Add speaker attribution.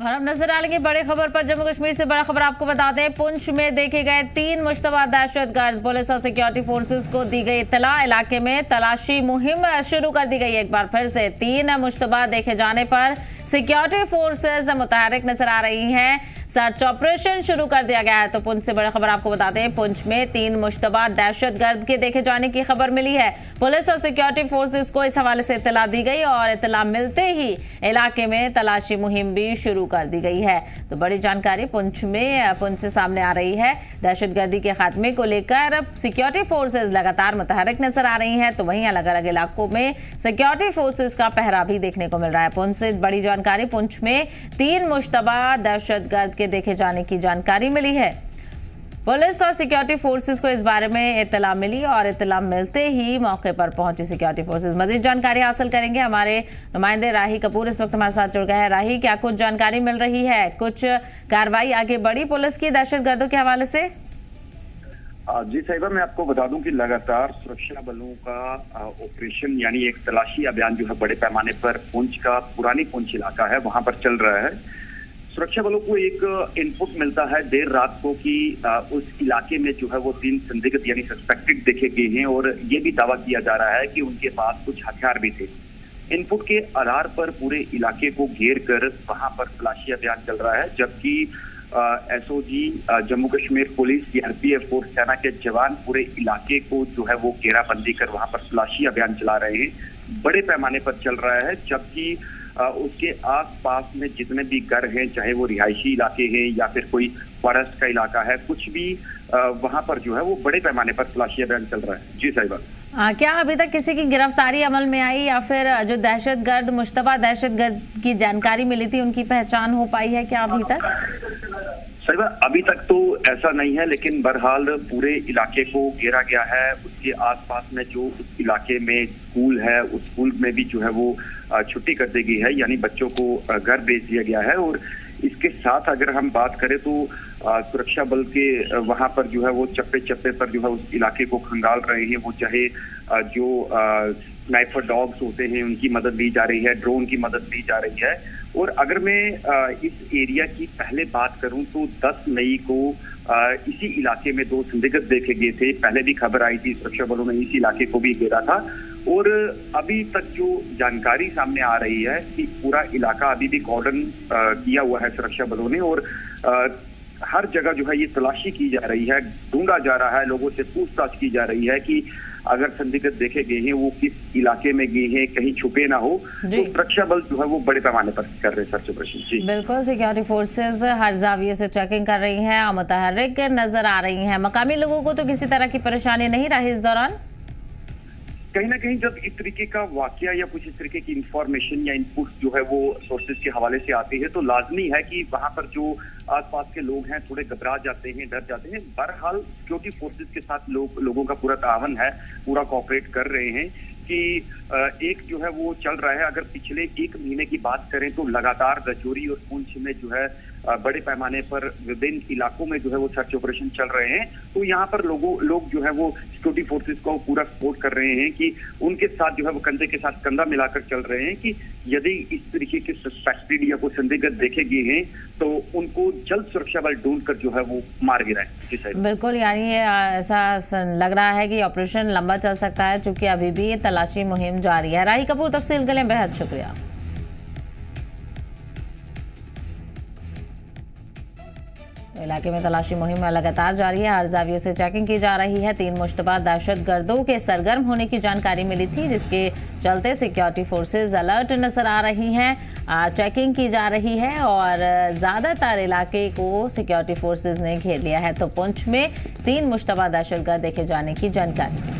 Speaker 1: और हम नजर डालेंगे बड़ी खबर पर। जम्मू कश्मीर से बड़ा खबर आपको बता दें, पुंछ में देखे गए 3 मुश्तबा दहशतगर्द। पुलिस और सिक्योरिटी फोर्सेस को दी गई इत्तला, इलाके में तलाशी मुहिम शुरू कर दी गई। एक बार फिर से 3 मुश्तबा देखे जाने पर सिक्योरिटी फोर्सेस मुतहरिक नजर आ रही हैं। सर्च ऑपरेशन शुरू कर दिया गया है। तो पुंछ से बड़ी खबर आपको बता दें, पुंछ में 3 मुश्तबा दहशतगर्द के देखे जाने की खबर मिली है। पुलिस और सिक्योरिटी फोर्सेस को इस हवाले से इत्तला दी गई और इत्तला मिलते ही इलाके में तलाशी मुहिम भी शुरू कर दी गई है। तो बड़ी जानकारी पुंछ से सामने आ रही है। दहशतगर्दी के खात्मे को लेकर सिक्योरिटी फोर्सेस लगातार मुतहरिक नजर आ रही है। तो वहीं अलग अलग इलाकों में सिक्योरिटी फोर्सेस का पहरा भी देखने को मिल रहा है। पुंछ से बड़ी जानकारी, पुंछ में 3 मुश्तबा दहशतगर्द के देखे जाने की जानकारी मिली है। पुलिस और सिक्योरिटी फोर्सेस को इस बारे में इत्तला मिली और इत्तला मिलते ही मौके पर पहुंची सिक्योरिटी फोर्सेस। मजीद जानकारी हासिल करेंगे। हमारे नुमाइंदे राही कपूर इस वक्त हमारे साथ जुड़ गए हैं। राही, क्या कुछ जानकारी मिल रही है? कुछ कार्रवाई आगे बढ़ी पुलिस की दहशतगर्दों के हवाले से?
Speaker 2: जी साहिबा, मैं आपको बता दूं कि लगातार सुरक्षा बलों का ऑपरेशन यानी एक तलाशी अभियान जो है बड़े पैमाने पर पुंछ का पुरानी पुंछ इलाका है वहां पर चल रहा है। सुरक्षा बलों को एक इनपुट मिलता है देर रात को कि उस इलाके में जो है वो 3 संदिग्ध यानी सस्पेक्टेड देखे गए हैं और ये भी दावा किया जा रहा है कि उनके पास कुछ हथियार भी थे। इनपुट के आधार पर पूरे इलाके को घेर कर वहां पर तलाशी अभियान चल रहा है, जबकि SOG, Jammu Kashmir police, CRPF और सेना के जवान पूरे इलाके को जो है वो घेराबंदी कर वहां पर तलाशी अभियान चला रहे हैं। बड़े पैमाने पर चल रहा है, जबकि उसके आसपास में जितने भी घर हैं, चाहे वो रिहायशी इलाके हैं या फिर कोई फॉरेस्ट का इलाका है, कुछ भी वहां पर जो है वो बड़े पैमाने पर तलाशी अभियान चल रहा है। जी साहिबा,
Speaker 1: क्या अभी तक किसी की गिरफ्तारी अमल में आई या फिर जो दहशतगर्द मुश्तबा दहशतगर्द की जानकारी मिली थी उनकी पहचान हो पाई है क्या अभी तक?
Speaker 2: साहिबा, अभी तक तो ऐसा नहीं है, लेकिन बहरहाल पूरे इलाके को घेरा गया है। उसके आसपास में जो उस इलाके में स्कूल है, उस स्कूल में भी जो है वो छुट्टी कर दी गई है, यानी बच्चों को घर भेज दिया गया है। और इसके साथ अगर हम बात करें तो सुरक्षा बल के वहां पर जो है वो चप्पे चप्पे पर जो है उस इलाके को खंगाल रहे हैं। वो चाहे जो स्नाइपर डॉग्स होते हैं उनकी मदद ली जा रही है, ड्रोन की मदद ली जा रही है। और अगर मैं इस एरिया की पहले बात करूं तो 10 मई को इसी इलाके में 2 संदिग्ध देखे गए थे। पहले भी खबर आई थी, सुरक्षा बलों ने इसी इलाके को भी घेरा था। और अभी तक जो जानकारी सामने आ रही है कि पूरा इलाका अभी भी कॉर्डन किया हुआ है सुरक्षा बलों ने और हर जगह जो है ये तलाशी की जा रही है, ढूंढा जा रहा है, लोगों से पूछताछ की जा रही है कि अगर संदिग्ध देखे गए हैं वो किस इलाके में गए हैं, कहीं छुपे ना हो। तो सुरक्षा बल जो है वो बड़े पैमाने पर कर रहे हैं सर्च ऑपरेशन। जी
Speaker 1: बिल्कुल, सिक्योरिटी फोर्सेस हर जाविये से चेकिंग कर रही हैं और मुतहर्रिक नजर आ रही हैं। मकामी लोगों को तो किसी तरह की परेशानी नहीं रही इस दौरान?
Speaker 2: कहीं ना कहीं जब इस तरीके का वाकया या कुछ इस तरीके की इंफॉर्मेशन या इनपुट जो है वो सोर्सेज के हवाले से आती है तो लाजमी है कि वहां पर जो आसपास के लोग हैं थोड़े घबरा जाते हैं, डर जाते हैं। बहरहाल सिक्योरिटी फोर्सेज के साथ लोगों का पूरा तावन है, पूरा कोऑपरेट कर रहे हैं कि एक जो है वो चल रहा है। अगर पिछले 1 महीने की बात करें तो लगातार रजौरी और पुंछ में जो है बड़े पैमाने पर विभिन्न इलाकों में जो है वो सर्च ऑपरेशन चल रहे हैं। तो यहाँ पर लोग जो है वो सिक्योरिटी फोर्सेस को पूरा सपोर्ट कर रहे हैं कि उनके साथ जो है वो कंधे के साथ कंधा मिलाकर चल रहे हैं कि यदि इस तरीके के सस्पेक्टेड या कोई संदिग्ध देखे गए हैं तो उनको जल्द सुरक्षा बल ढूंढ कर जो है वो मार गिराए।
Speaker 1: बिल्कुल, यानी ये ऐसा लग रहा है कि ऑपरेशन लंबा चल सकता है चूंकि अभी भी ये तलाशी मुहिम जारी है। राही कपूर, तफसील के लिए बेहद शुक्रिया। इलाके में तलाशी मुहिम लगातार जारी है, हर जाविये से चेकिंग की जा रही है। 3 मुश्तबा दहशतगर्दों के सरगर्म होने की जानकारी मिली थी, जिसके चलते सिक्योरिटी फोर्सेज अलर्ट नजर आ रही हैं, चेकिंग की जा रही है और ज़्यादातर इलाके को सिक्योरिटी फोर्सेज ने घेर लिया है। तो पुंछ में 3 मुश्तबा दहशतगर्द देखे जाने की जानकारी।